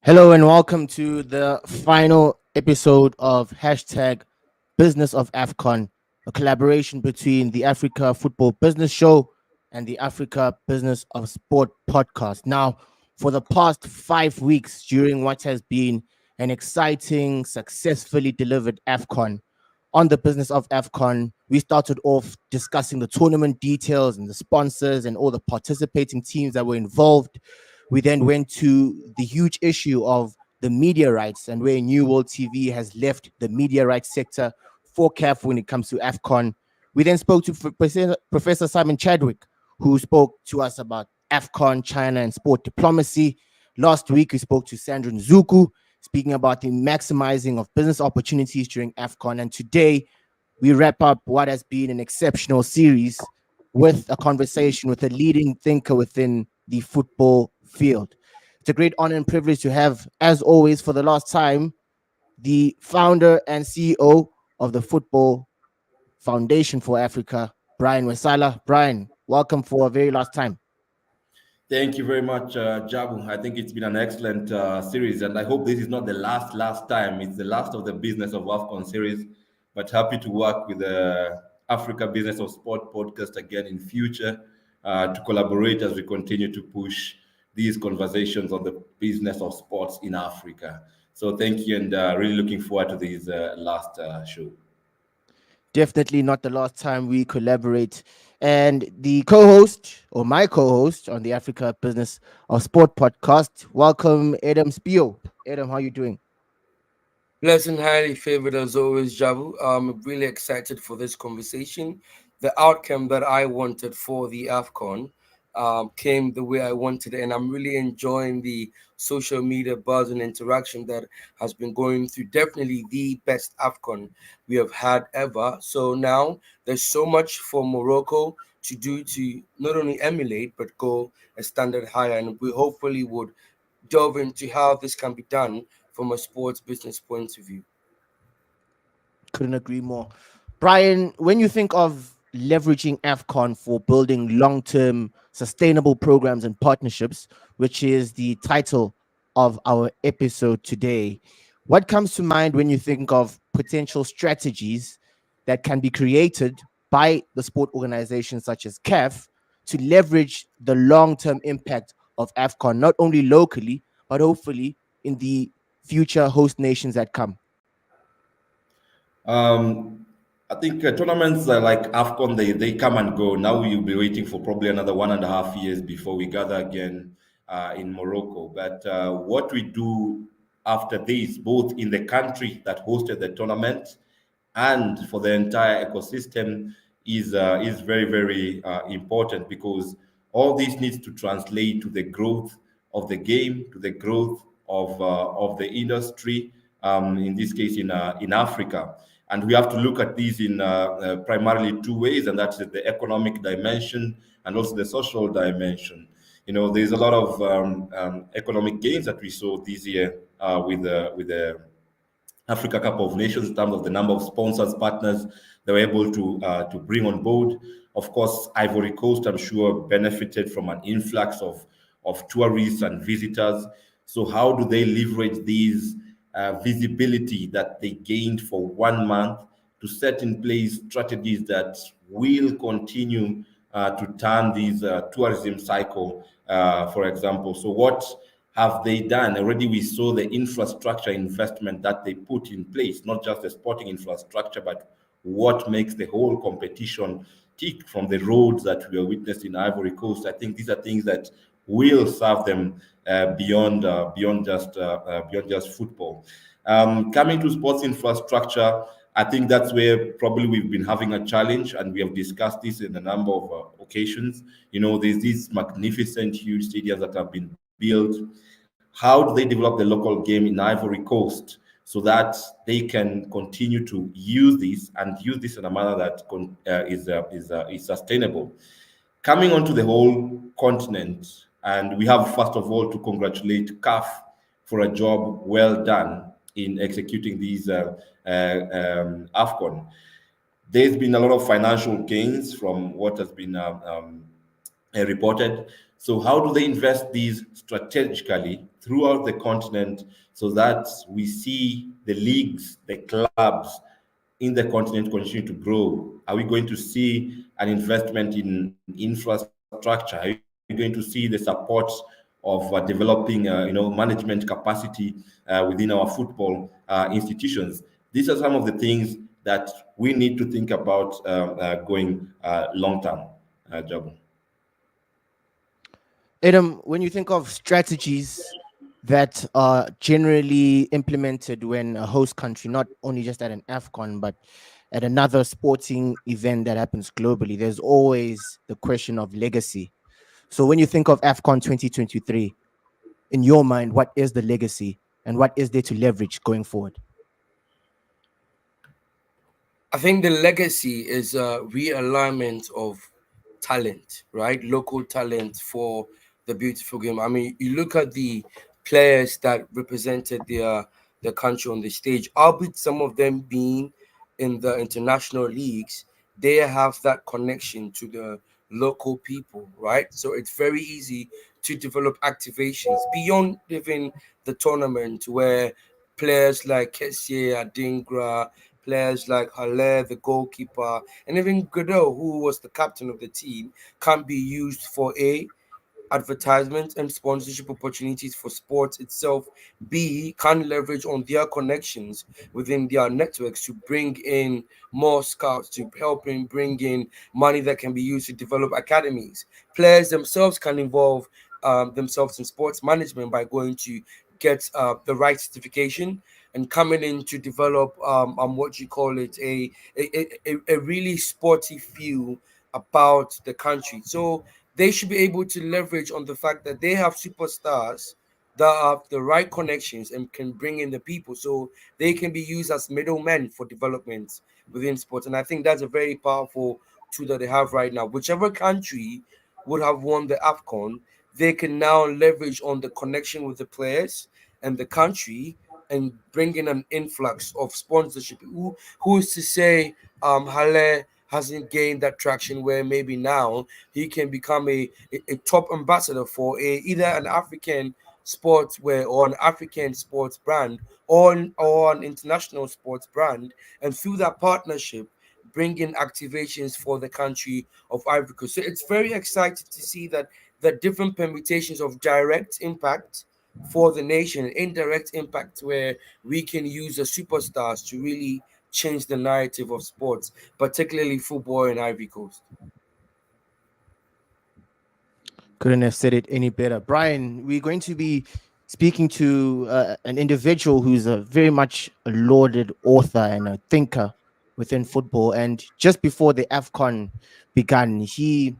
Hello and welcome to the final episode of hashtag Business of AFCON, a collaboration between the Africa Football Business Show and the Africa Business of Sport podcast. Now, for the past 5 weeks, during what has been an exciting, successfully delivered AFCON, on the Business of AFCON, we started off discussing the tournament details and the sponsors and all the participating teams that were involved. We then went to the huge issue of the media rights and where New World TV has left the media rights sector for CAF when it comes to AFCON. We then spoke to Professor Simon Chadwick, who spoke to us about AFCON, China, and sport diplomacy. Last week, we spoke to Sandra Nzuku, speaking about the maximizing of business opportunities during AFCON. And today, we wrap up what has been an exceptional series with a conversation with a leading thinker within the football field. It's a great honor and privilege to have, as always, for the last time, the founder and CEO of the Football Foundation for Africa, Brian Wesala. Brian, welcome for a very last time. Thank you very much, Jabu. I think it's been an excellent series, and I hope this is not the last time. It's the last of the Business of AFCON series, but happy to work with the Africa Business of Sport podcast again in future to collaborate as we continue to push these conversations on the business of sports in Africa. So thank you, and really looking forward to this last show. Definitely not the last time we collaborate. And the co-host, or my co-host on the Africa Business of Sport podcast, welcome Adam Spio. Adam, how are you doing? Blessed and highly favored as always, Jabu. I'm really excited for this conversation. The outcome that I wanted for the AFCON came the way I wanted it, and I'm really enjoying the social media buzz and interaction that has been going through. Definitely the best AFCON we have had ever. So now there's so much for Morocco to do to not only emulate but go a standard higher, and we hopefully would delve into how this can be done from a sports business point of view. Couldn't agree more. Brian, when you think of leveraging AFCON for building long-term sustainable programs and partnerships, which is the title of our episode today, what comes to mind when you think of potential strategies that can be created by the sport organizations such as CAF to leverage the long-term impact of AFCON, not only locally, but hopefully in the future host nations that come? I think tournaments like AFCON, they come and go. Now we'll be waiting for probably another 1.5 years before we gather again in Morocco. But what we do after this, both in the country that hosted the tournament and for the entire ecosystem, is very, very important, because all this needs to translate to the growth of the game, to the growth of the industry, in this case in Africa. And we have to look at these in primarily two ways, and that's the economic dimension and also the social dimension. You know, there's a lot of economic gains that we saw this year with the Africa Cup of Nations in terms of the number of sponsors, partners they were able to bring on board. Of course, Ivory Coast, I'm sure, benefited from an influx of tourists and visitors. So how do they leverage these visibility that they gained for 1 month to set in place strategies that will continue to turn this tourism cycle, for example? So what have they done? Already we saw the infrastructure investment that they put in place, not just the sporting infrastructure, but what makes the whole competition tick, from the roads that we are witnessing in Ivory Coast. I think these are things that will serve them beyond just football. Coming to sports infrastructure, I think that's where probably we've been having a challenge, and we have discussed this in a number of occasions. You know, there's these magnificent, huge stadiums that have been built. How do they develop the local game in Ivory Coast so that they can continue to use this and use this in a manner that is sustainable? Coming onto the whole continent, and we have first of all to congratulate CAF for a job well done in executing these AFCON. There's been a lot of financial gains from what has been reported. So, how do they invest these strategically throughout the continent so that we see the leagues, the clubs in the continent continue to grow? Are we going to see an investment in infrastructure? Are you going to see the support of developing, management capacity within our football institutions? These are some of the things that we need to think about going long term, Jabu. Adam, when you think of strategies that are generally implemented when a host country, not only just at an AFCON, but at another sporting event that happens globally, there's always the question of legacy. So when you think of AFCON 2023, in your mind, what is the legacy and what is there to leverage going forward? I think the legacy is a realignment of talent, right? Local talent for the beautiful game. I mean, you look at the players that represented their country on the stage, albeit some of them being in the international leagues, they have that connection to the local people, right? So it's very easy to develop activations beyond even the tournament where players like Kessie Adingra, players like Halle, the goalkeeper, and even Godot, who was the captain of the team, can be used for A, advertisement and sponsorship opportunities for sports itself. B, can leverage on their connections within their networks to bring in more scouts, to help in bring in money that can be used to develop academies. Players themselves can involve themselves in sports management by going to get the right certification and coming in to develop what you call it a really sporty feel about the country. So they should be able to leverage on the fact that they have superstars that have the right connections and can bring in the people so they can be used as middlemen for development within sports. And I think that's a very powerful tool that they have right now. Whichever country would have won the AFCON, they can now leverage on the connection with the players and the country and bring in an influx of sponsorship. Who's to say Halle hasn't gained that traction where maybe now he can become a top ambassador for either an African sportswear or an African sports brand or an international sports brand, and through that partnership bring in activations for the country of Ivory Coast. So it's very exciting to see that the different permutations of direct impact for the nation and indirect impact where we can use the superstars to really change the narrative of sports, particularly football in Ivory Coast. Couldn't have said it any better. Brian, we're going to be speaking to an individual who's a very much a lauded author and a thinker within football. And just before the AFCON began, he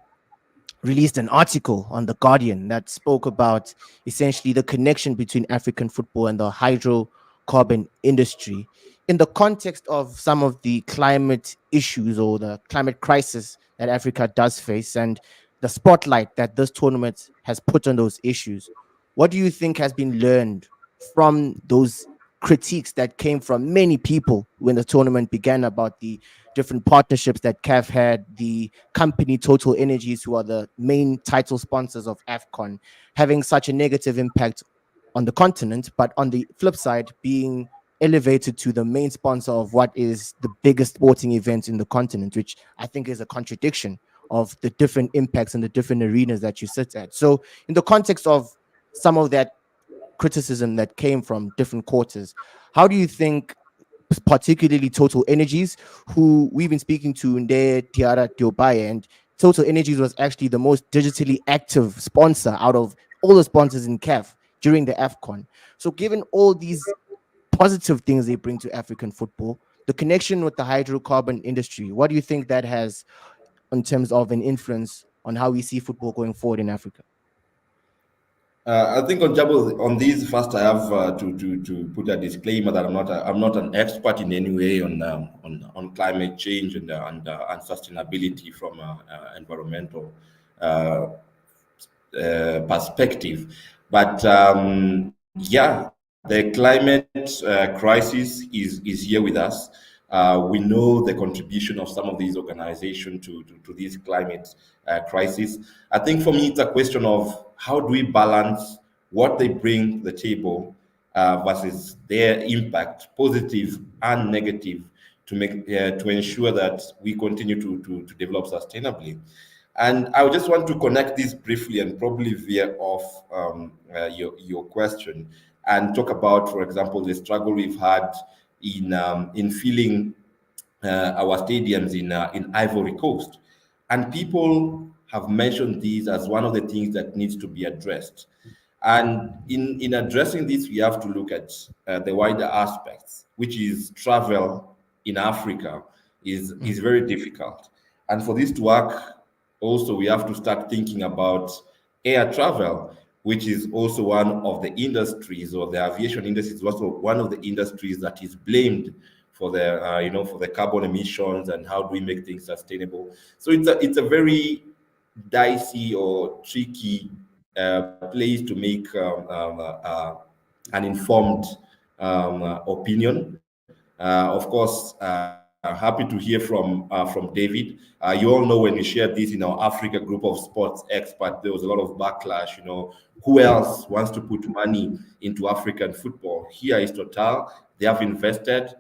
released an article on The Guardian that spoke about essentially the connection between African football and the hydrocarbon industry in the context of some of the climate issues or the climate crisis that Africa does face and the spotlight that this tournament has put on those issues. What do you think has been learned from those critiques that came from many people when the tournament began about the different partnerships that CAF had, the company Total Energies, who are the main title sponsors of AFCON, having such a negative impact on the continent, but on the flip side, being elevated to the main sponsor of what is the biggest sporting event in the continent, which I think is a contradiction of the different impacts and the different arenas that you sit at. So, in the context of some of that criticism that came from different quarters, how do you think particularly Total Energies, who we've been speaking to in their Tiara Diobaye, and Total Energies was actually the most digitally active sponsor out of all the sponsors in CAF during the AFCON. So given all these positive things they bring to African football, the connection with the hydrocarbon industry, what do you think that has in terms of an influence on how we see football going forward in Africa? I think on Jabo, on these first, I have to put a disclaimer that I'm not an expert in any way on climate change and sustainability from environmental uh, perspective. But yeah, the climate crisis is here with us. We know the contribution of some of these organizations to this climate crisis. I think for me, it's a question of how do we balance what they bring to the table versus their impact, positive and negative, to ensure that we continue to develop sustainably. And I just want to connect this briefly and probably veer off your question and talk about, for example, the struggle we've had in filling our stadiums in Ivory Coast. And people have mentioned these as one of the things that needs to be addressed. And in addressing this, we have to look at the wider aspects, which is travel in Africa is very difficult. And for this to work, also we have to start thinking about air travel, which is also one of the industries, or the aviation industry is also one of the industries that is blamed for the for the carbon emissions and how do we make things sustainable. So it's a very dicey or tricky place to make an informed opinion. Of course, happy to hear from David. You all know when we shared this in our Africa group of sports experts, there was a lot of backlash. Who else wants to put money into African football? Here is Total. They have invested.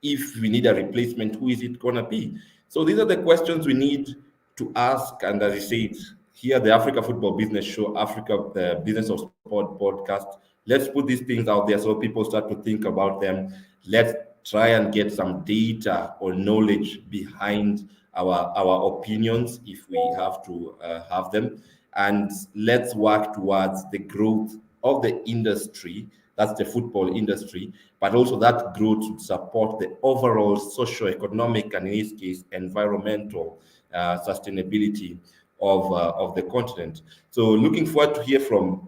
If we need a replacement, who is it gonna be? So these are the questions we need to ask. And as you said, here the Africa Football Business Show, Africa the Business of Sport podcast. Let's put these things out there so people start to think about them. Let's try and get some data or knowledge behind our opinions if we have to have them. And let's work towards the growth of the industry, that's the football industry, but also that growth to support the overall socio-economic and, in this case, environmental sustainability of the continent. So looking forward to hear from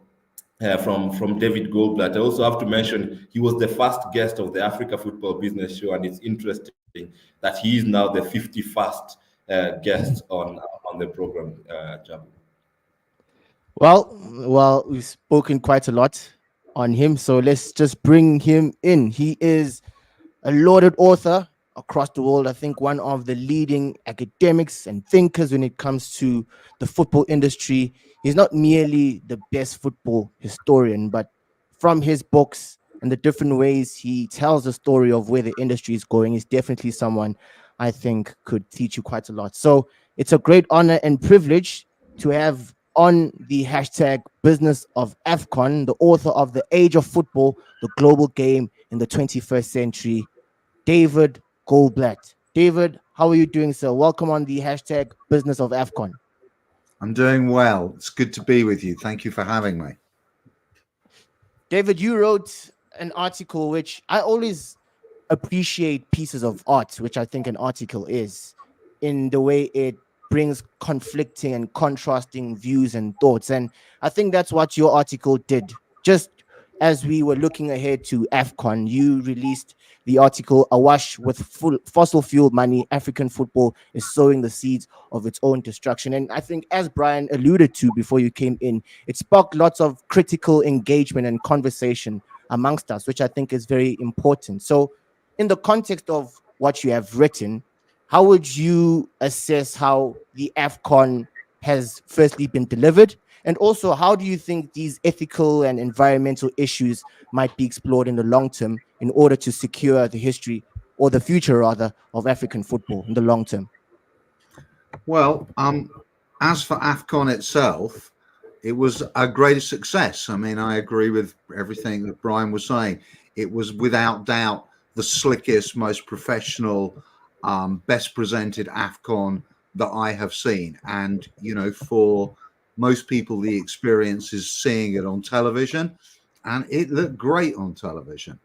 David Goldblatt. I also have to mention he was the first guest of the Africa Football Business Show, and it's interesting that he is now the 51st guest on the program, Jabu. Well, we've spoken quite a lot on him, so let's just bring him in. He is a lauded author across the world. I think one of the leading academics and thinkers when it comes to the football industry. He's not merely the best football historian, but from his books and the different ways he tells the story of where the industry is going, he's definitely someone I think could teach you quite a lot. So it's a great honor and privilege to have on the hashtag Business of AFCON, the author of The Age of Football, the Global Game in the 21st Century, David Goldblatt. David, how are you doing, sir? Welcome on the hashtag Business of AFCON. I'm doing well. It's good to be with you. Thank you for having me. David, you wrote an article which I always appreciate pieces of art, which I think an article is, in the way it brings conflicting and contrasting views and thoughts. And I think that's what your article did. Just as we were looking ahead to AFCON, you released the article, Awash with Fossil Fuel Money, African Football is Sowing the Seeds of Its Own Destruction. And I think, as Brian alluded to before you came in, it sparked lots of critical engagement and conversation amongst us, which I think is very important. So in the context of what you have written, how would you assess how the AFCON has firstly been delivered? And also, how do you think these ethical and environmental issues might be explored in the long term in order to secure the history, or the future rather, of African football in the long term? Well, as for AFCON itself, it was a great success. I mean, I agree with everything that Brian was saying. It was without doubt the slickest, most professional, best presented AFCON that I have seen. And, for most people, the experience is seeing it on television, and it looked great on television.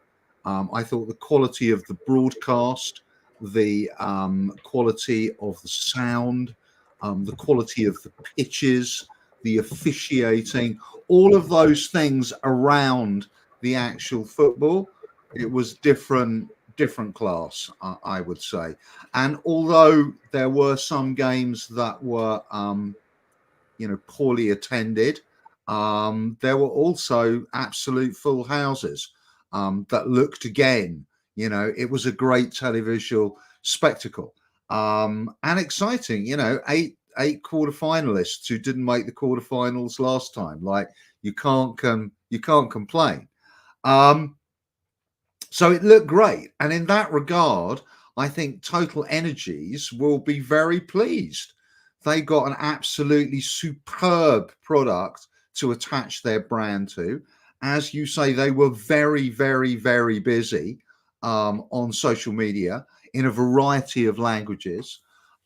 I thought the quality of the broadcast, the quality of the sound, the quality of the pitches, the officiating, all of those things around the actual football, it was different class, I would say. And although there were some games that were poorly attended, there were also absolute full houses that looked, again, You know, it was a great televisual spectacle, and exciting. You know, eight quarterfinalists who didn't make the quarterfinals last time. Like, you can't complain. So it looked great, and in that regard, I think Total Energies will be very pleased. They got an absolutely superb product to attach their brand to. As you say, they were very, very, very busy on social media in a variety of languages.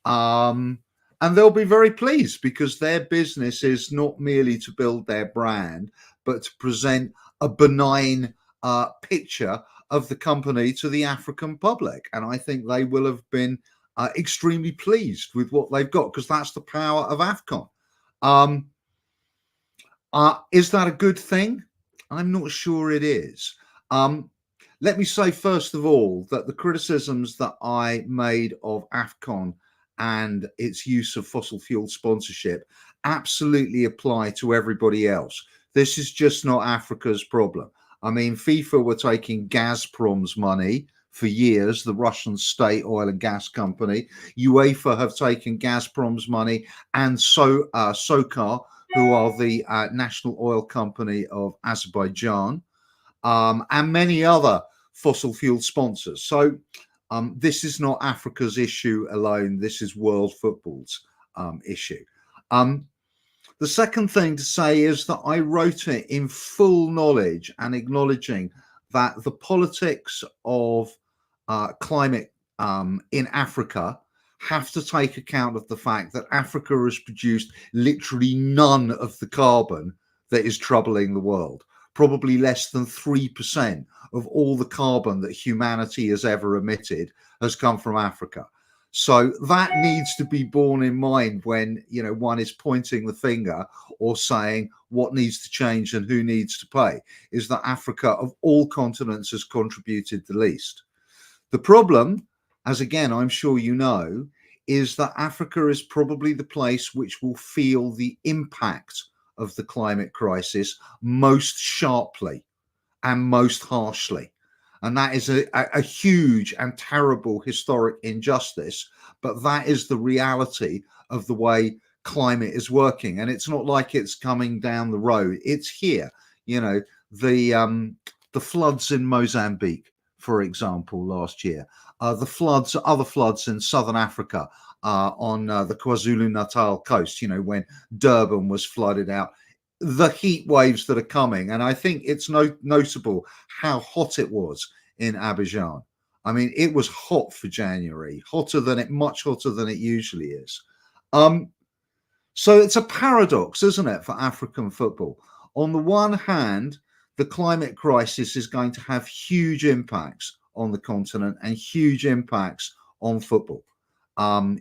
And they'll be very pleased because their business is not merely to build their brand, but to present a benign picture of the company to the African public. And I think they will have been extremely pleased with what they've got, because that's the power of AFCON. Is that a good thing? I'm not sure it is. Let me say, first of all, that the criticisms that I made of AFCON and its use of fossil fuel sponsorship absolutely apply to everybody else. This is just not Africa's problem. I mean, FIFA were taking Gazprom's money for years, the Russian state oil and gas company. UEFA have taken Gazprom's money, and SOCAR, who are the national oil company of Azerbaijan, and many other fossil fuel sponsors. So this is not Africa's issue alone. This is world football's issue. The second thing to say is that I wrote it in full knowledge and acknowledging that the politics of climate in Africa have to take account of the fact that Africa has produced literally none of the carbon that is troubling the world. Probably less than 3% of all the carbon that humanity has ever emitted has come from Africa. So that needs to be borne in mind when, you know, one is pointing the finger or saying what needs to change and who needs to pay, is that Africa of all continents has contributed the least. The problem, as again, I'm sure you know, is that Africa is probably the place which will feel the impact of the climate crisis most sharply and most harshly. And that is a huge and terrible historic injustice, but that is the reality of the way climate is working. And it's not like it's coming down the road, it's here. You know, the floods in Mozambique, for example, last year, other floods in southern Africa, on the KwaZulu-Natal coast, you know, when Durban was flooded out, the heat waves that are coming. And I think it's notable how hot it was in Abidjan. I mean, it was hot for January, much hotter than it usually is. So it's a paradox, isn't it, for African football? On the one hand, the climate crisis is going to have huge impacts on the continent and huge impacts on football.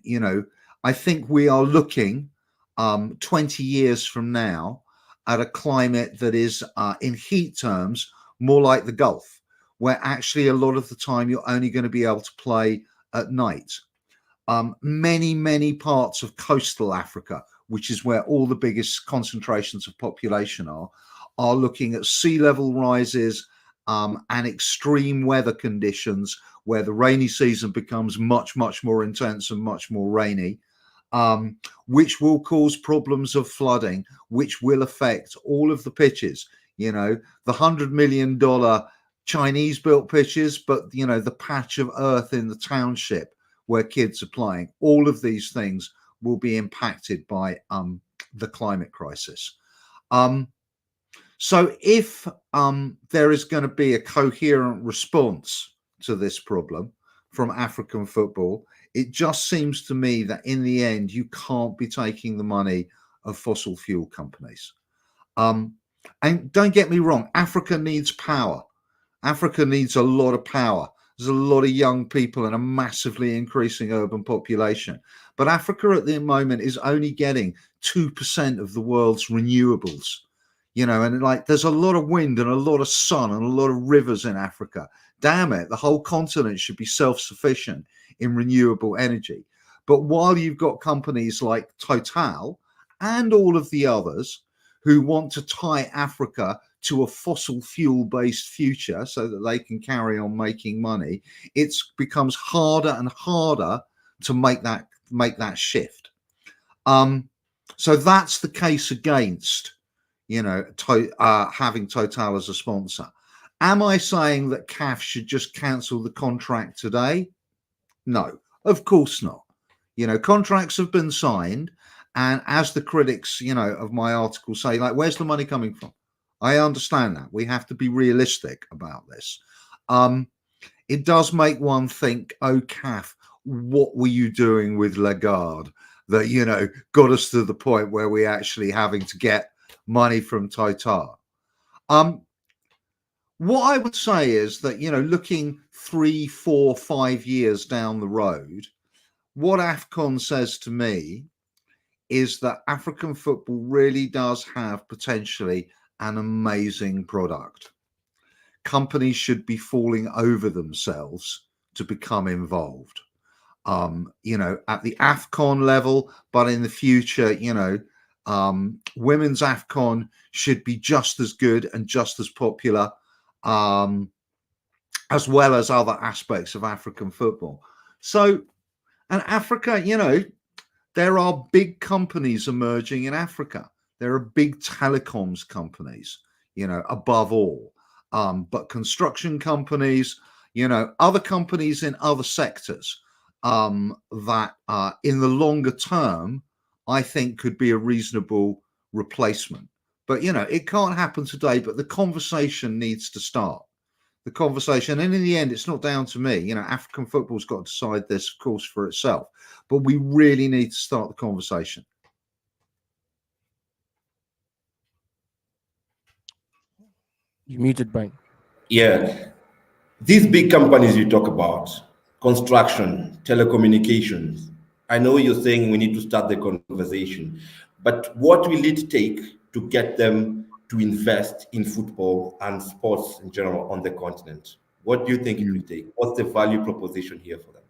You know, I think we are looking 20 years from now at a climate that is, in heat terms, more like the Gulf, where actually a lot of the time you're only going to be able to play at night. Many parts of coastal Africa, which is where all the biggest concentrations of population are looking at sea level rises and extreme weather conditions, where the rainy season becomes much more intense and much more rainy, which will cause problems of flooding, which will affect all of the pitches. You know, the $100 million Chinese built pitches, but, you know, the patch of earth in the township where kids are playing, all of these things will be impacted by the climate crisis. So if there is going to be a coherent response to this problem from African football, it just seems to me that in the end, you can't be taking the money of fossil fuel companies. And don't get me wrong, Africa needs power. Africa needs a lot of power. There's a lot of young people and a massively increasing urban population. But Africa at the moment is only getting 2% of the world's renewables. You know, and like there's a lot of wind and a lot of sun and a lot of rivers in Africa. Damn it, the whole continent should be self-sufficient in renewable energy. But while you've got companies like Total and all of the others who want to tie Africa to a fossil fuel based future so that they can carry on making money, it becomes harder and harder to make that shift. So that's the case against, having Total as a sponsor. Am I saying that CAF should just cancel the contract today? No, of course not. Contracts have been signed, and as the critics, of my article say, like, where's the money coming from? I understand that. We have to be realistic about this. It does make one think, oh, CAF, what were you doing with Lagarde that, got us to the point where we're actually having to get money from Total? What I would say is that, looking 3, 4, 5 years down the road, what AFCON says to me is that African football really does have potentially an amazing product. Companies should be falling over themselves to become involved, at the AFCON level, but in the future, women's AFCON should be just as good and just as popular, as well as other aspects of African football. So, and Africa, there are big companies emerging in Africa. There are big telecoms companies, above all, but construction companies, other companies in other sectors that in the longer term, I think could be a reasonable replacement. But, it can't happen today, but the conversation needs to start. The conversation, and in the end, it's not down to me. African football's got to decide this, of course, for itself. But we really need to start the conversation. You muted, Brian. Yeah. These big companies you talk about, construction, telecommunications, I know you're saying we need to start the conversation, but what will it take to get them to invest in football and sports in general on the continent? What do you think it will take? What's the value proposition here for them?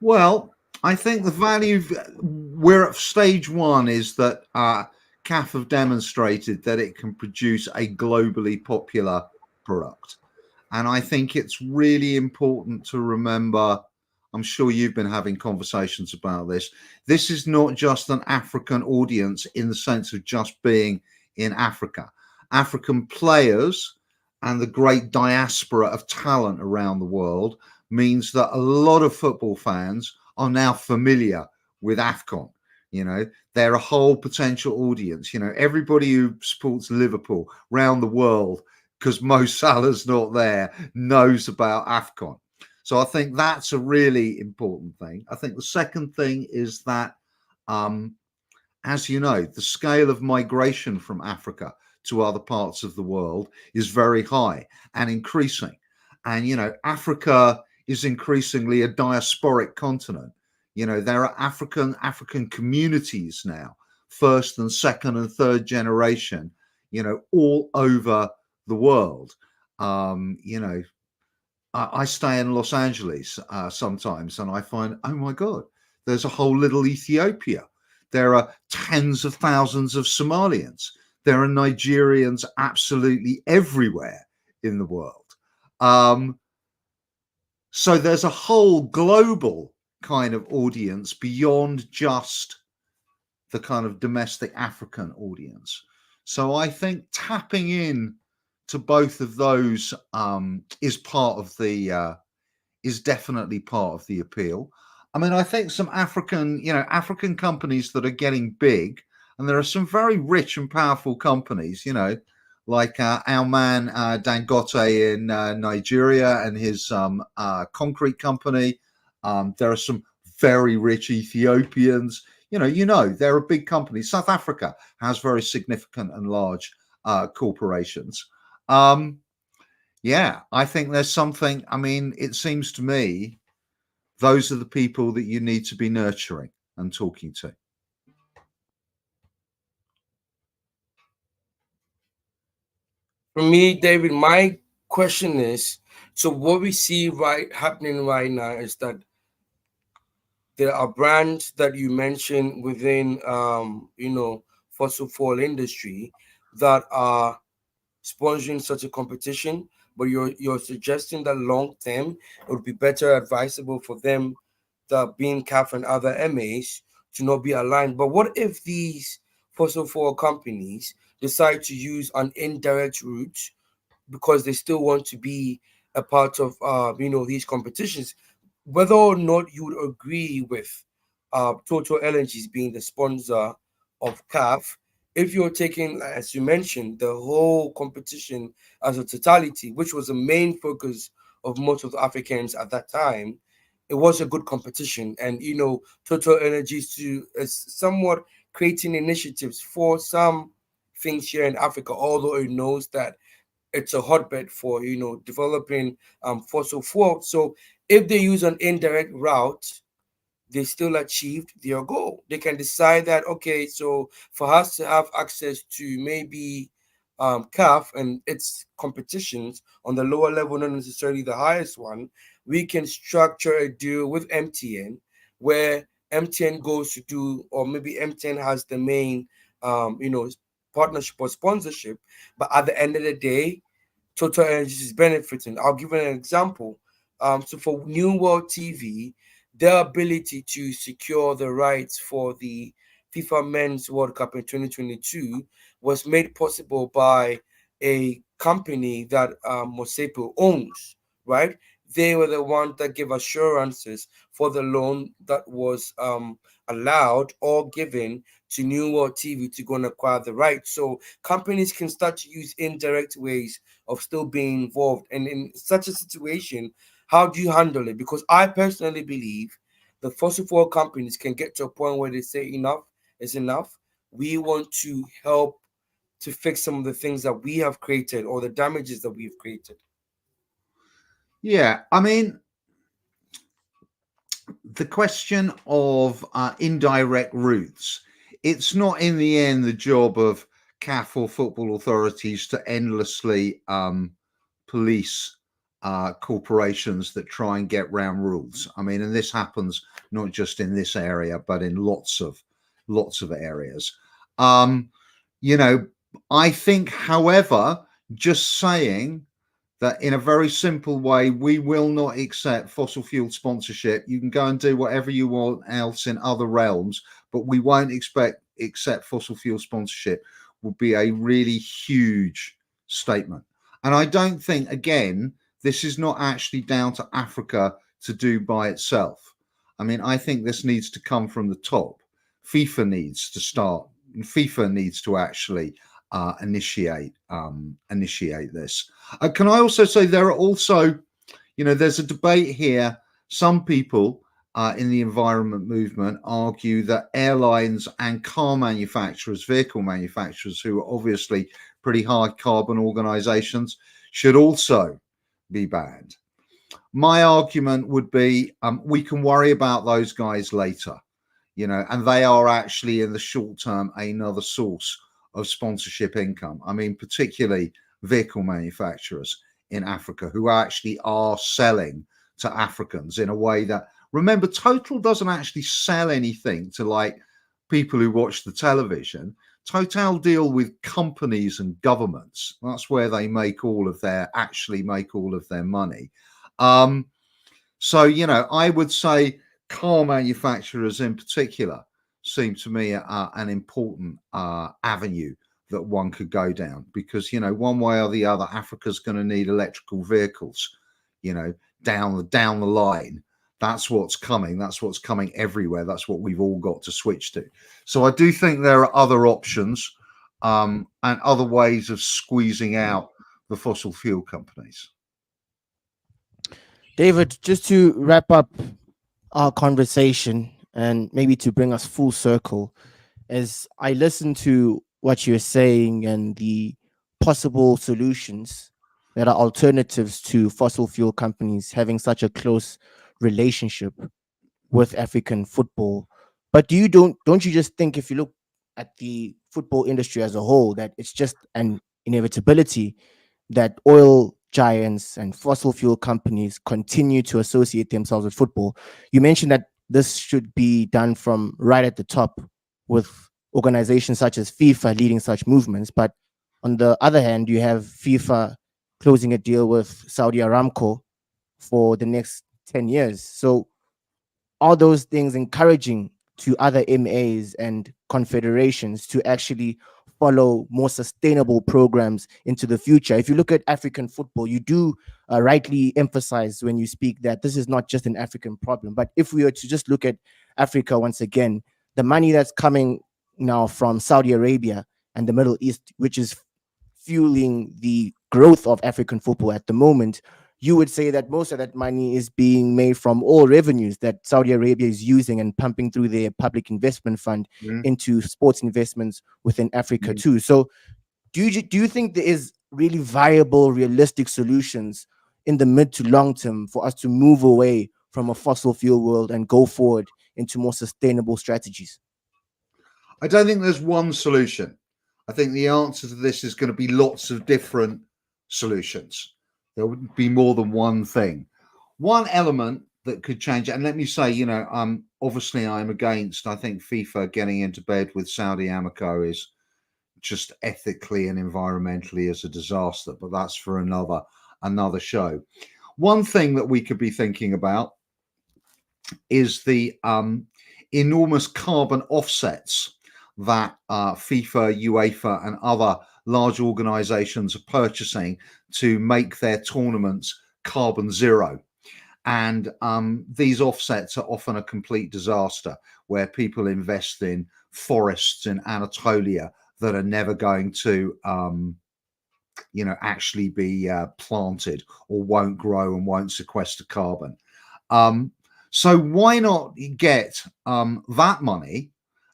Well, I think the value, we're at stage one, is that CAF have demonstrated that it can produce a globally popular product. And I think it's really important to remember, I'm sure you've been having conversations about this. This is not just an African audience in the sense of just being in Africa. African players and the great diaspora of talent around the world means that a lot of football fans are now familiar with AFCON. They're a whole potential audience. Everybody who supports Liverpool around the world, because Mo Salah's not there, knows about AFCON. So I think that's a really important thing. I think the second thing is that, as you know, the scale of migration from Africa to other parts of the world is very high and increasing. And, Africa is increasingly a diasporic continent. There are African communities now, first and second and third generation, all over the world. I stay in Los Angeles sometimes, and I find, oh my God, there's a whole little Ethiopia. There are tens of thousands of Somalians. There are Nigerians absolutely everywhere in the world. So there's a whole global kind of audience beyond just the kind of domestic African audience. So I think tapping in to both of those is definitely part of the appeal. I mean, I think some African companies that are getting big, and there are some very rich and powerful companies, like our man Dangote in Nigeria and his concrete company. There are some very rich Ethiopians. There are big companies. South Africa has very significant and large corporations. I think there's something. I mean, it seems to me those are the people that you need to be nurturing and talking to. For me, David, my question is, so what we see happening right now is that there are brands that you mentioned within, fossil fuel industry that are sponsoring such a competition, but you're suggesting that long term it would be better advisable for them, that being CAF and other MAs, to not be aligned. But what if these fossil fuel companies decide to use an indirect route because they still want to be a part of these competitions, whether or not you would agree with Total Energies being the sponsor of CAF? If you're taking, as you mentioned, the whole competition as a totality, which was the main focus of most of the Africans at that time, it was a good competition. And Total Energies to is somewhat creating initiatives for some things here in Africa, although it knows that it's a hotbed for developing fossil fuel. So if they use an indirect route, they still achieved their goal. They can decide that, okay, so for us to have access to maybe CAF and its competitions on the lower level, not necessarily the highest one, we can structure a deal with MTN where MTN goes to do, or maybe MTN has the main partnership or sponsorship, but at the end of the day, Total Energies is benefiting. I'll give you an example. So for New World TV, their ability to secure the rights for the FIFA Men's World Cup in 2022 was made possible by a company that Mosepo owns, right? They were the ones that gave assurances for the loan that was allowed or given to New World TV to go and acquire the rights. So companies can start to use indirect ways of still being involved. And in such a situation, how do you handle it? Because I personally believe the fossil fuel companies can get to a point where they say enough is enough. We want to help to fix some of the things that we have created or the damages that we've created. Yeah, I mean, the question of indirect routes, it's not in the end the job of CAF or football authorities to endlessly police corporations that try and get round rules. I mean, and this happens not just in this area, but in lots of areas. I think, however, just saying that in a very simple way, we will not accept fossil fuel sponsorship. You can go and do whatever you want else in other realms, but we won't accept fossil fuel sponsorship would be a really huge statement. And I don't think, again, this is not actually down to Africa to do by itself. I mean, I think this needs to come from the top. FIFA needs to start, and FIFA needs to actually initiate this. Can I also say there are also, there's a debate here. Some people in the environment movement argue that airlines and car manufacturers, vehicle manufacturers, who are obviously pretty high carbon organizations, should also be banned. My argument would be we can worry about those guys later, and they are actually in the short term another source of sponsorship income. I mean, particularly vehicle manufacturers in Africa who actually are selling to Africans in a way that, remember, Total doesn't actually sell anything to like people who watch the television. Total deal with companies and governments. That's where they make all of their money. So, I would say car manufacturers in particular seem to me an important avenue that one could go down, because one way or the other Africa's going to need electrical vehicles down the line. That's what's coming everywhere. That's what we've all got to switch to. So I do think there are other options and other ways of squeezing out the fossil fuel companies. David, just to wrap up our conversation and maybe to bring us full circle, as I listen to what you're saying and the possible solutions that are alternatives to fossil fuel companies having such a close relationship with African football. But don't you just think, if you look at the football industry as a whole, that it's just an inevitability that oil giants and fossil fuel companies continue to associate themselves with football? You mentioned that this should be done from right at the top, with organizations such as FIFA leading such movements. But On the other hand, you have FIFA closing a deal with Saudi Aramco for the next 10 years. So all those things encouraging to other MAs and confederations to actually follow more sustainable programs into the future. If you look at African football, you do rightly emphasize when you speak that this is not just an African problem. But if we were to just look at Africa once again, the money that's coming now from Saudi Arabia and the Middle East, which is fueling the growth of African football at the moment, you would say that most of that money is being made from all revenues that Saudi Arabia is using and pumping through their public investment fund Mm, into sports investments within Africa mm. too. So do you think there is really viable, realistic solutions in the mid to long term for us to move away from a fossil fuel world and go forward into more sustainable strategies? I don't think there's one solution. I think the answer to this is going to be lots of different solutions. There would be more than one thing. One element that could change, and let me say, obviously I'm against, I think FIFA getting into bed with Saudi Aramco is just ethically and environmentally as a disaster, but that's for another show. One thing that we could be thinking about is the enormous carbon offsets that FIFA, UEFA, and other large organizations are purchasing to make their tournaments carbon zero. And these offsets are often a complete disaster, where people invest in forests in Anatolia that are never going to actually be planted, or won't grow and won't sequester carbon. So why not get that money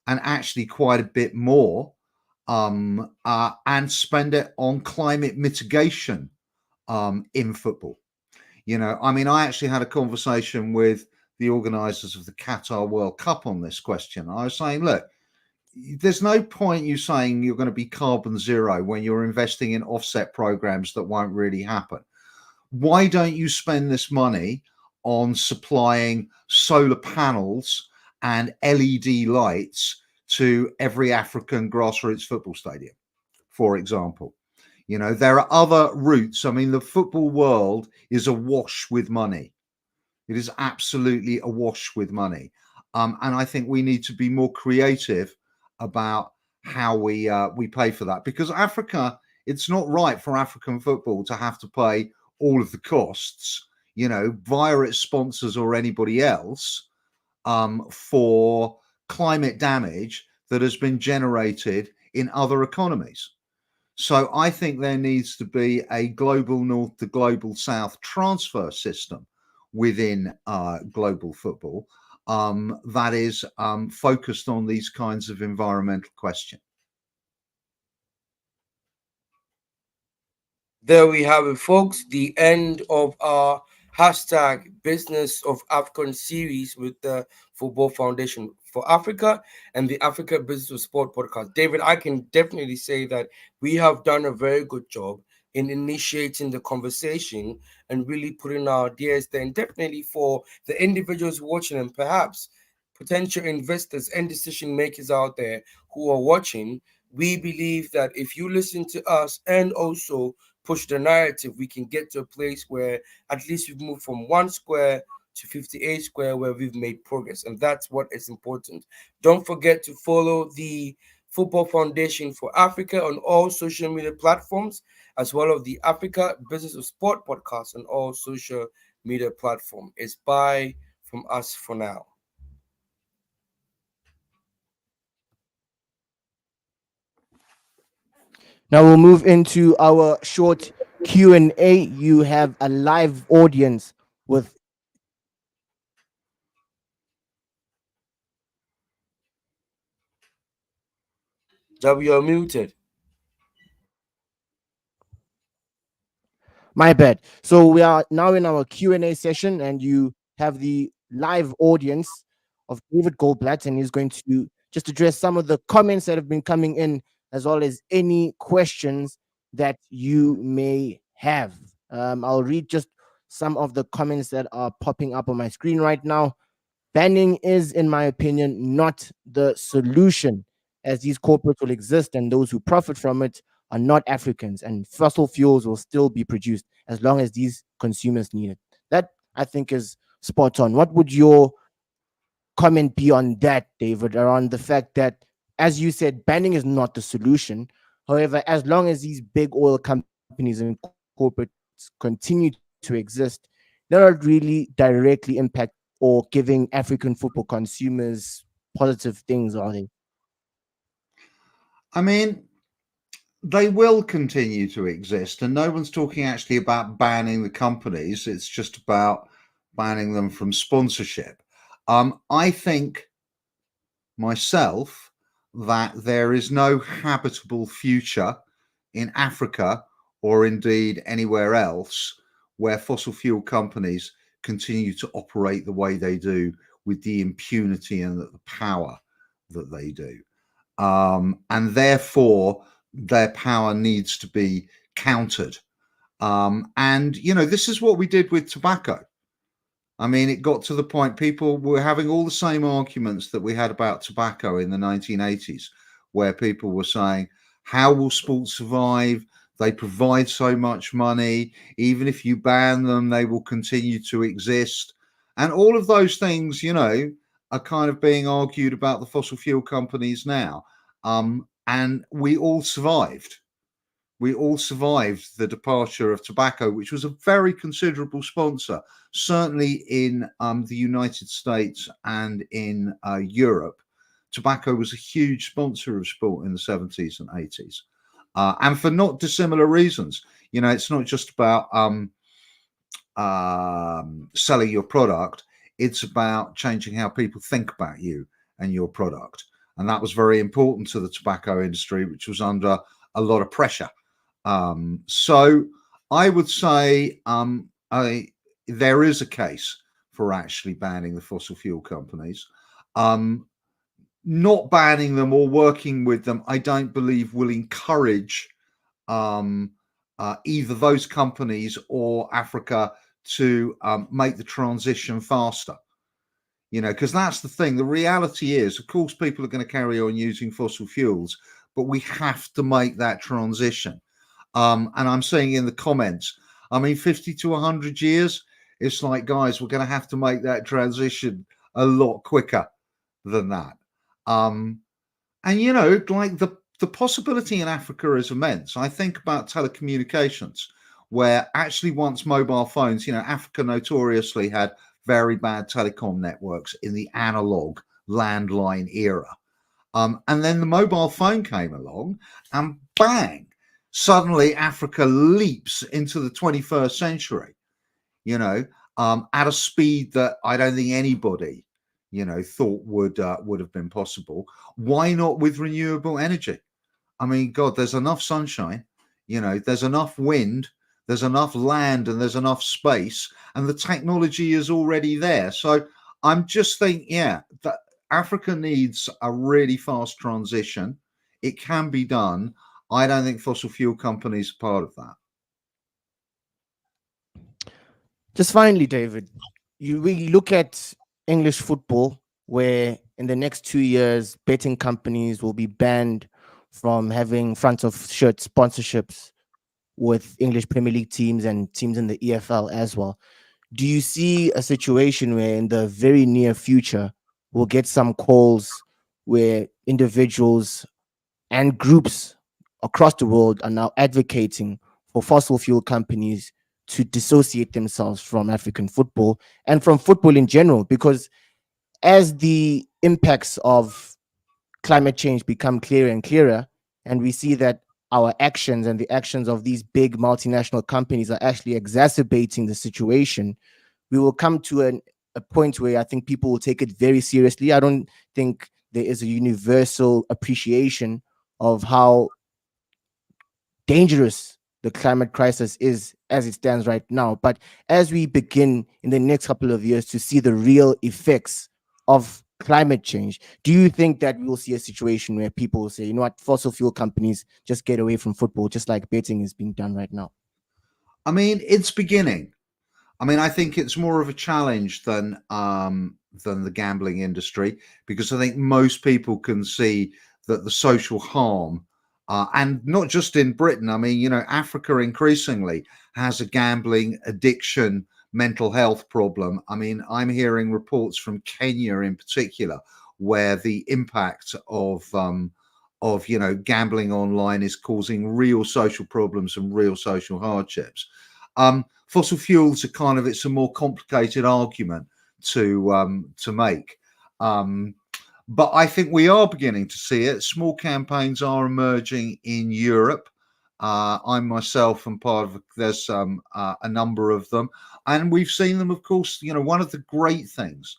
and actually quite a bit more and spend it on climate mitigation in football? I actually had a conversation with the organizers of the Qatar World Cup on this question. I was saying, look, there's no point you saying you're going to be carbon zero when you're investing in offset programs that won't really happen. Why don't you spend this money on supplying solar panels and LED lights to every African grassroots football stadium, for example? There are other routes. I mean, the football world is awash with money. It is absolutely awash with money. And I think we need to be more creative about how we pay for that, because Africa, it's not right for African football to have to pay all of the costs, via its sponsors or anybody else, for climate damage that has been generated in other economies. So I think there needs to be a global north to global south transfer system within global football that is focused on these kinds of environmental questions. There we have it, folks. The end of our hashtag Business of AFCON series with the Football Foundation for Africa and the Africa Business of Sport podcast. David, I can definitely say that we have done a very good job in initiating the conversation and really putting our ideas there. And definitely for the individuals watching and perhaps potential investors and decision makers out there who are watching, we believe that if you listen to us and also push the narrative, we can get to a place where at least we've moved from 1 square to 58 square, where we've made progress. And that's what is important. Don't forget to follow the Football Foundation for Africa on all social media platforms, as well as the Africa Business of Sport podcast on all social media platforms. It's bye from us for now. Now we'll move into our short Q&A. You have a live audience with W, are muted. my bad. So we are now in our Q&A session, and you have the live audience of David Goldblatt, and he's going to just address some of the comments that have been coming in, as well as any questions that you may have. I'll read just some of the comments that are popping up on my screen right now. Banning is, in my opinion, not the solution, as these corporates will exist and those who profit from it are not Africans, and fossil fuels will still be produced as long as these consumers need it. That, I think, is spot on. What would your comment be on that, David, around the fact that, as you said, banning is not the solution. However, as long as these big oil companies and corporates continue to exist, they're not really directly impact or giving African football consumers positive things, are they? I mean, they will continue to exist, and no one's talking actually about banning the companies. It's just about banning them from sponsorship. I think myself that there is no habitable future in Africa or indeed anywhere else where fossil fuel companies continue to operate the way they do with the impunity and the power that they do. And therefore, their power needs to be countered. And, you know, this is what we did with tobacco. I mean, it got to the point people were having all the same arguments that we had about tobacco in the 1980s, where people were saying, how will sports survive? They provide so much money. Even if you ban them, they will continue to exist. And all of those things, you know, are kind of being argued about the fossil fuel companies now. And we all survived. We all survived the departure of tobacco, which was a very considerable sponsor, certainly in the United States and in Europe. Tobacco was a huge sponsor of sport in the 70s and 80s, and for not dissimilar reasons. You know, it's not just about selling your product, it's about changing how people think about you and your product. And that was very important to the tobacco industry, which was under a lot of pressure. So I would say there is a case for actually banning the fossil fuel companies. Not banning them or working with them, I don't believe will encourage either those companies or Africa to make the transition faster. You know, because that's the thing. The reality is, of course, people are going to carry on using fossil fuels, but we have to make that transition. And I'm saying in the comments, I mean, 50 to 100 years, it's like, guys, we're going to have to make that transition a lot quicker than that. And, you know, like the possibility in Africa is immense. I think about telecommunications, where actually once mobile phones, you know, Africa notoriously had very bad telecom networks in the analog landline era. And then the mobile phone came along and bang, suddenly Africa leaps into the 21st century, you know, at a speed that I don't think anybody, you know, thought would have been possible. Why not with renewable energy? I mean, God, there's enough sunshine, you know, there's enough wind, there's enough land, and there's enough space, and the technology is already there. So I'm just thinking, yeah, that Africa needs a really fast transition. It can be done. I don't think fossil fuel companies are part of that. Just finally, David, we look at English football, where in the next 2 years, betting companies will be banned from having front of shirt sponsorships with English Premier League teams and teams in the EFL as well. Do you see a situation where in the very near future we'll get some calls where individuals and groups across the world are now advocating for fossil fuel companies to dissociate themselves from African football and from football in general? Because as the impacts of climate change become clearer and clearer, and we see that our actions and the actions of these big multinational companies are actually exacerbating the situation, we will come to a point where I think people will take it very seriously. I don't think there is a universal appreciation of how dangerous the climate crisis is as it stands right now. But as we begin in the next couple of years to see the real effects of climate change, do you think that we'll see a situation where people will say, you know what, fossil fuel companies just get away from football, just like betting is being done right now? I mean, it's beginning. I mean, I think it's more of a challenge than the gambling industry, because I think most people can see that the social harm and not just in Britain. I mean, you know, Africa increasingly has a gambling addiction, mental health problem. I mean, I'm hearing reports from Kenya in particular, where the impact of you know, gambling online is causing real social problems and real social hardships. Fossil fuels are kind of, it's a more complicated argument to make. But I think we are beginning to see it. Small campaigns are emerging in Europe. I myself am part of, there's a number of them. And we've seen them, of course. You know, one of the great things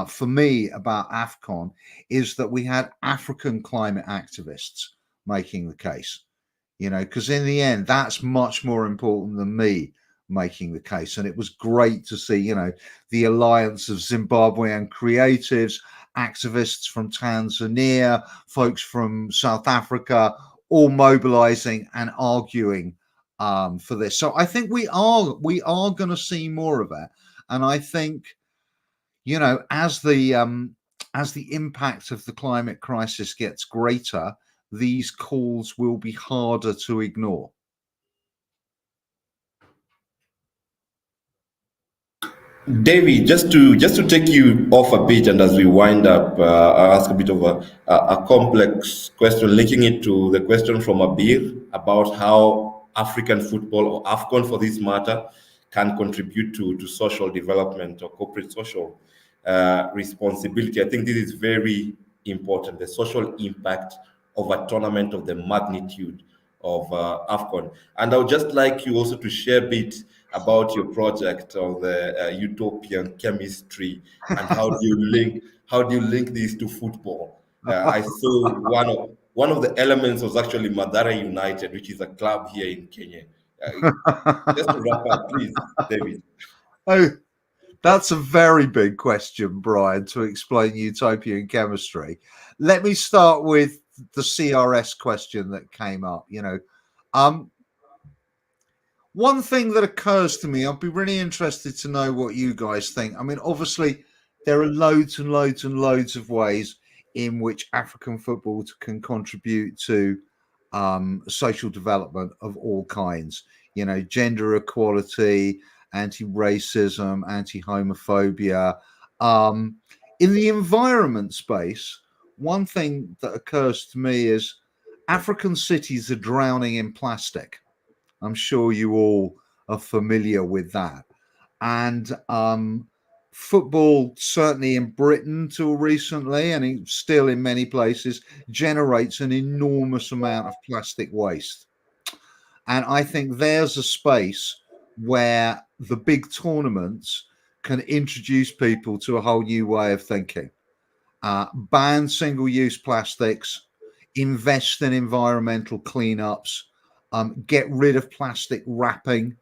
for me about AFCON is that we had African climate activists making the case, you know, because in the end, that's much more important than me making the case. And it was great to see, you know, the alliance of Zimbabwean creatives, activists from Tanzania, folks from South Africa, all mobilizing and arguing for this. So I think we are going to see more of it. And I think, you know, as the impact of the climate crisis gets greater, these calls will be harder to ignore. David, just to take you off a bit, and as we wind up, I'll ask a bit of a complex question, linking it to the question from Abir about how African football, or AFCON for this matter, can contribute to social development or corporate social responsibility. I think this is very important, the social impact of a tournament of the magnitude of AFCON. And I would just like you also to share a bit about your project of the utopian chemistry, and how do you link these to football? I saw one of the elements was actually Madara United, which is a club here in Kenya. Just to wrap up, please, David. Oh, that's a very big question, Brian, to explain utopian chemistry. Let me start with the CRS question that came up. You know, one thing that occurs to me, I'd be really interested to know what you guys think. I mean, obviously, there are loads and loads and loads of ways in which African football can contribute to social development of all kinds. You know, gender equality, anti-racism, anti-homophobia. In the environment space, one thing that occurs to me is African cities are drowning in plastic. I'm sure you all are familiar with that. And football, certainly in Britain till recently, and still in many places, generates an enormous amount of plastic waste. And I think there's a space where the big tournaments can introduce people to a whole new way of thinking. Ban single-use plastics, invest in environmental cleanups, get rid of plastic wrapping,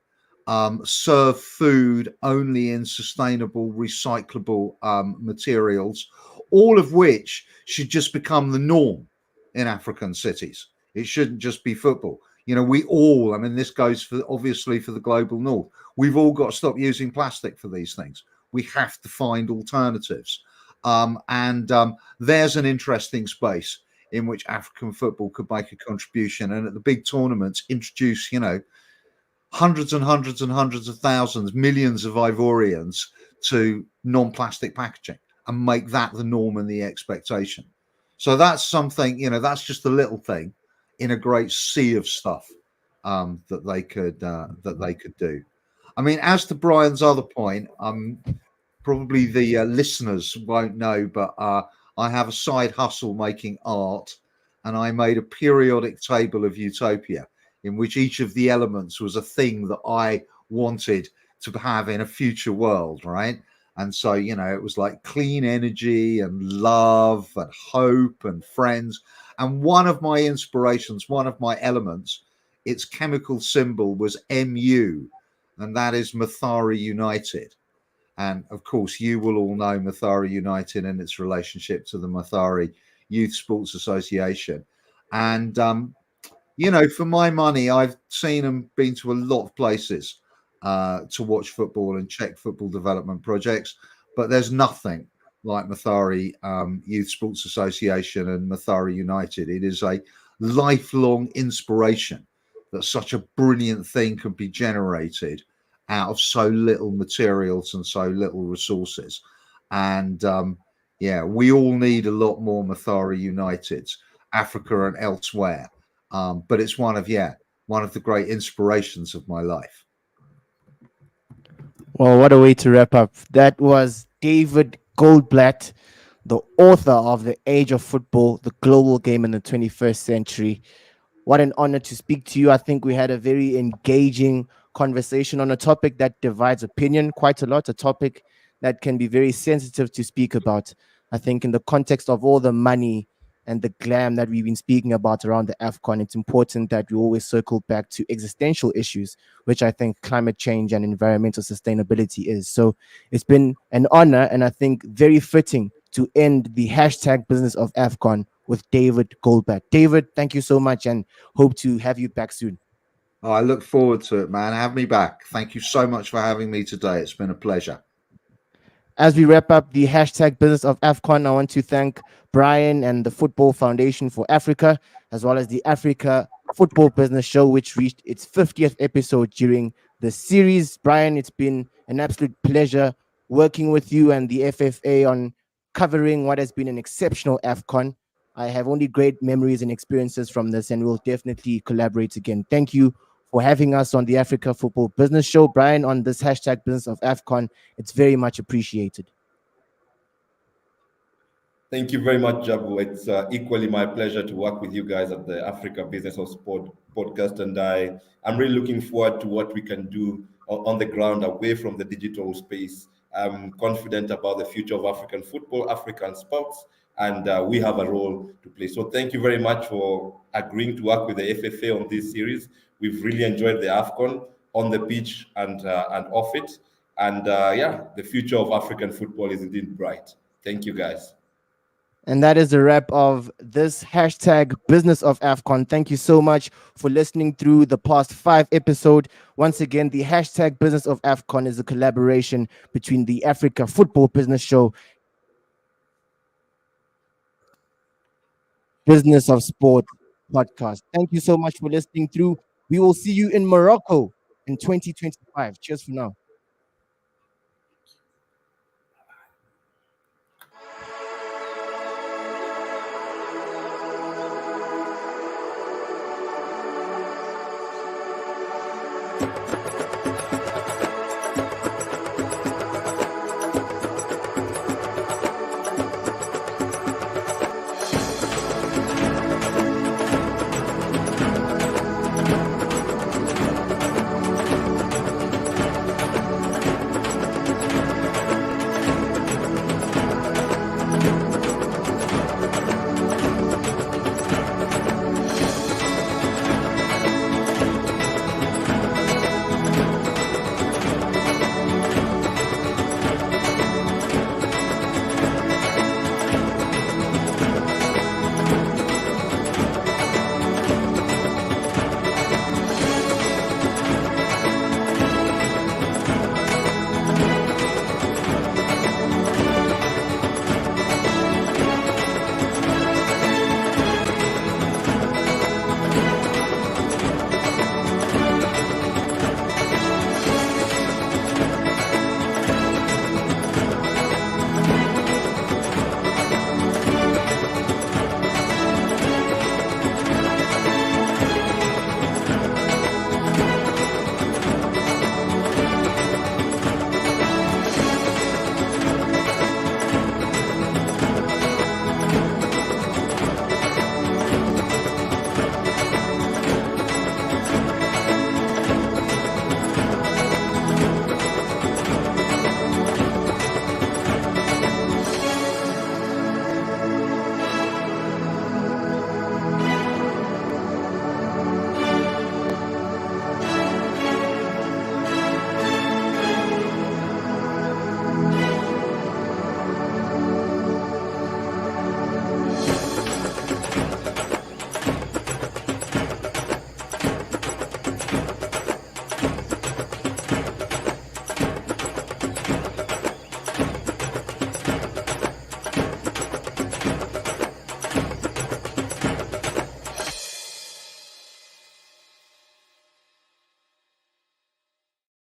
serve food only in sustainable, recyclable materials, all of which should just become the norm in African cities. It shouldn't just be football. You know, we all, I mean, this goes for obviously for the global north. We've all got to stop using plastic for these things. We have to find alternatives. There's an interesting space in which African football could make a contribution, and at the big tournaments introduce, you know, hundreds and hundreds and hundreds of thousands, millions of Ivorians to non-plastic packaging and make that the norm and the expectation. So that's something, you know, that's just a little thing in a great sea of stuff that they could do. I mean, as to Brian's other point, probably the listeners won't know, but I have a side hustle making art, and I made a periodic table of utopia in which each of the elements was a thing that I wanted to have in a future world, right? And so, you know, it was like clean energy and love and hope and friends. And one of my inspirations, one of my elements, its chemical symbol was Mu, and that is Mathare United. And of course, you will all know Mathare United and its relationship to the Mathare Youth Sports Association. And, you know, for my money, I've seen and been to a lot of places to watch football and check football development projects, but there's nothing like Mathare Youth Sports Association and Mathare United. It is a lifelong inspiration that such a brilliant thing can be generated out of so little materials and so little resources. And yeah, we all need a lot more Mathara Uniteds, Africa and elsewhere. But it's one of the great inspirations of my life. Well, what a way to wrap up. That was David Goldblatt, the author of The Age of Football, the global game in the 21st century. What an honor to speak to you. I think we had a very engaging conversation on a topic that divides opinion quite a lot, a topic that can be very sensitive to speak about. I think in the context of all the money and the glam that we've been speaking about around the AFCON, it's important that we always circle back to existential issues, which I think climate change and environmental sustainability is. So it's been an honor, and I think very fitting to end the hashtag business of AFCON with David Goldblatt. David, thank you so much, and hope to have you back soon. Oh, I look forward to it, man. Have me back. Thank you so much for having me today. It's been a pleasure. As we wrap up the hashtag business of AFCON, I want to thank Brian and the Football Foundation for Africa, as well as the Africa Football Business Show, which reached its 50th episode during the series. Brian, it's been an absolute pleasure working with you and the FFA on covering what has been an exceptional AFCON. I have only great memories and experiences from this, and we'll definitely collaborate again. Thank you for having us on the Africa Football Business Show, Brian, on this hashtag business of AFCON. It's very much appreciated. Thank you very much, Jabu. It's equally my pleasure to work with you guys at the Africa Business of Sport podcast, and I'm really looking forward to what we can do on the ground away from the digital space. I'm confident about the future of African football, African sports, and we have a role to play. So thank you very much for agreeing to work with the FFA on this series. We've really enjoyed the AFCON on the pitch and off it. And the future of African football is indeed bright. Thank you, guys. And that is the wrap of this hashtag business of AFCON. Thank you so much for listening through the past 5 episodes. Once again, the hashtag business of AFCON is a collaboration between the Africa Football Business Show, Business of Sport podcast. Thank you so much for listening through. We will see you in Morocco in 2025. Cheers for now.